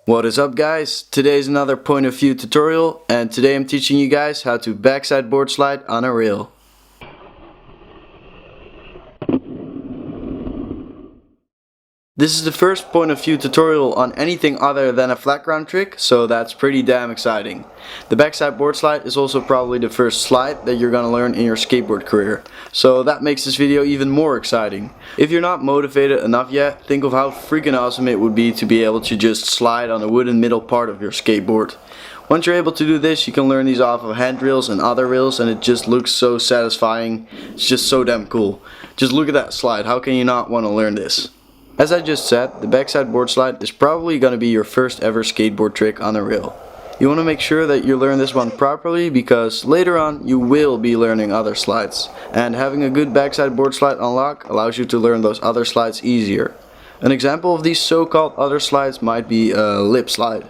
What is up guys? Today is another point of view tutorial, and today I'm teaching you guys how to backside board slide on a rail. This is the first point of view tutorial on anything other than a flat ground trick, so that's pretty damn exciting. The backside board slide is also probably the first slide that you're gonna learn in your skateboard career, so that makes this video even more exciting. If you're not motivated enough yet, think of how freaking awesome it would be to be able to just slide on the wooden middle part of your skateboard. Once you're able to do this, you can learn these off of handrails and other rails, and it just looks so satisfying. It's just so damn cool. Just look at that slide, how can you not want to learn this? As I just said, the backside board slide is probably going to be your first ever skateboard trick on a rail. You want to make sure that you learn this one properly, because later on you will be learning other slides, and having a good backside board slide on lock allows you to learn those other slides easier. An example of these so-called other slides might be a lip slide.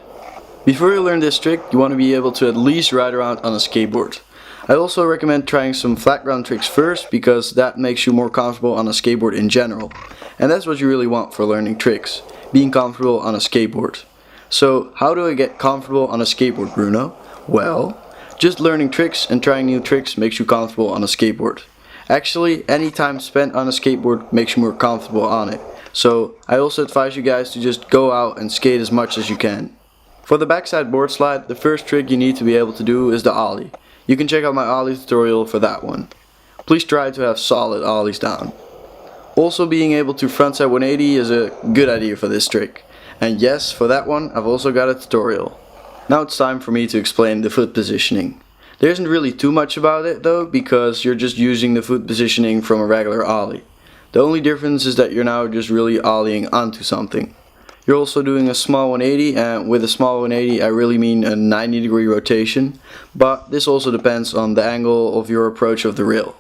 Before you learn this trick, you want to be able to at least ride around on a skateboard. I also recommend trying some flat ground tricks first, because that makes you more comfortable on a skateboard in general. And that's what you really want for learning tricks, being comfortable on a skateboard. So how do I get comfortable on a skateboard, Bruno? Well, just learning tricks and trying new tricks makes you comfortable on a skateboard. Actually, any time spent on a skateboard makes you more comfortable on it. So I also advise you guys to just go out and skate as much as you can. For the backside board slide, the first trick you need to be able to do is the ollie. You can check out my ollie tutorial for that one. Please try to have solid ollies down. Also, being able to frontside 180 is a good idea for this trick. And yes, for that one I've also got a tutorial. Now it's time for me to explain the foot positioning. There isn't really too much about it though, because you're just using the foot positioning from a regular ollie. The only difference is that you're now just really ollieing onto something. You're also doing a small 180, and with a small 180 I really mean a 90-degree rotation, but this also depends on the angle of your approach of the rail.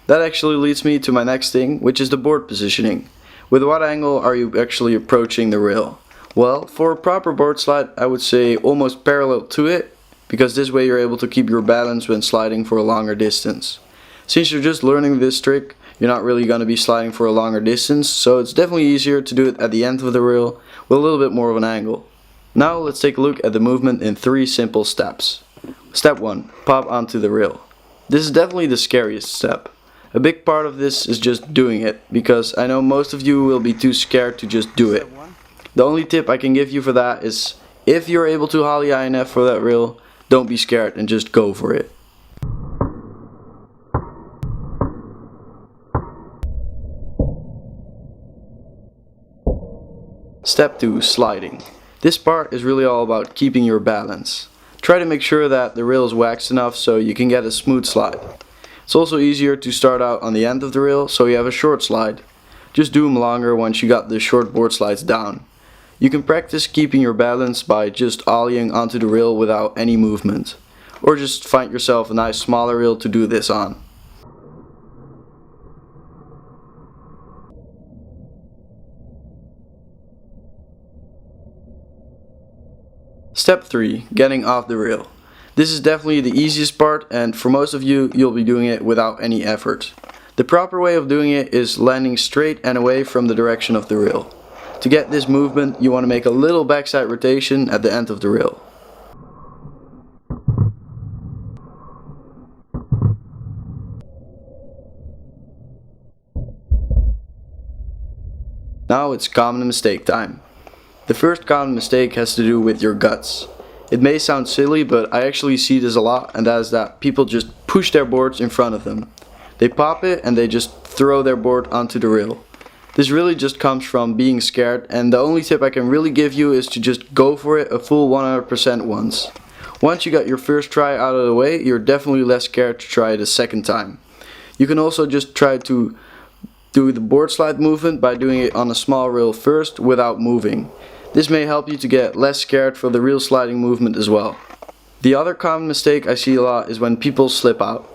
That actually leads me to my next thing, which is the board positioning. With what angle are you actually approaching the rail? Well, for a proper board slide I would say almost parallel to it, because this way you're able to keep your balance when sliding for a longer distance. Since you're just learning this trick, you're not really going to be sliding for a longer distance, so it's definitely easier to do it at the end of the rail with a little bit more of an angle. Now let's take a look at the movement in 3 simple steps. Step 1. Pop onto the rail. This is definitely the scariest step. A big part of this is just doing it, because I know most of you will be too scared to just do it. The only tip I can give you for that is, if you're able to ollie high enough for that rail, don't be scared and just go for it. Step 2. Sliding. This part is really all about keeping your balance. Try to make sure that the rail is waxed enough so you can get a smooth slide. It's also easier to start out on the end of the rail so you have a short slide. Just do them longer once you got the short board slides down. You can practice keeping your balance by just ollieing onto the rail without any movement. Or just find yourself a nice smaller rail to do this on. Step 3. Getting off the rail. This is definitely the easiest part, and for most of you, you'll be doing it without any effort. The proper way of doing it is landing straight and away from the direction of the rail. To get this movement, you want to make a little backside rotation at the end of the rail. Now it's common mistake time. The first common mistake has to do with your guts. It may sound silly, but I actually see this a lot, and that is that people just push their boards in front of them. They pop it and they just throw their board onto the rail. This really just comes from being scared, and the only tip I can really give you is to just go for it a full 100% once. Once you got your first try out of the way, you're definitely less scared to try it a second time. You can also just try to do the board slide movement by doing it on a small rail first without moving. This may help you to get less scared for the real sliding movement as well. The other common mistake I see a lot is when people slip out.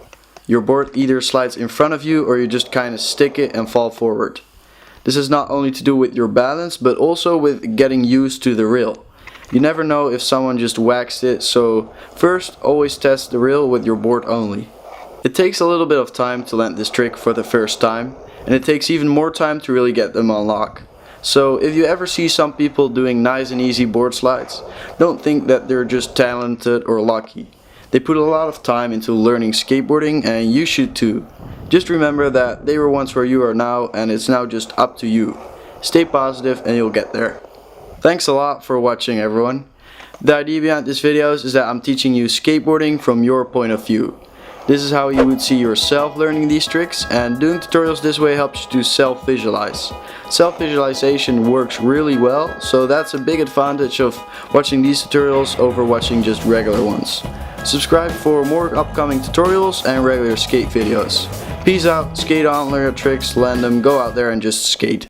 Your board either slides in front of you or you just kind of stick it and fall forward. This is not only to do with your balance, but also with getting used to the rail. You never know if someone just waxed it, so first always test the rail with your board only. It takes a little bit of time to land this trick for the first time, and it takes even more time to really get them on lock. So if you ever see some people doing nice and easy board slides, don't think that they're just talented or lucky. They put a lot of time into learning skateboarding, and you should too. Just remember that they were once where you are now, and it's now just up to you. Stay positive and you'll get there. Thanks a lot for watching, everyone. The idea behind this video is that I'm teaching you skateboarding from your point of view. This is how you would see yourself learning these tricks, and doing tutorials this way helps you to self-visualize. Self-visualization works really well, so that's a big advantage of watching these tutorials over watching just regular ones. Subscribe for more upcoming tutorials and regular skate videos. Peace out, skate on, learn your tricks, land them, go out there and just skate.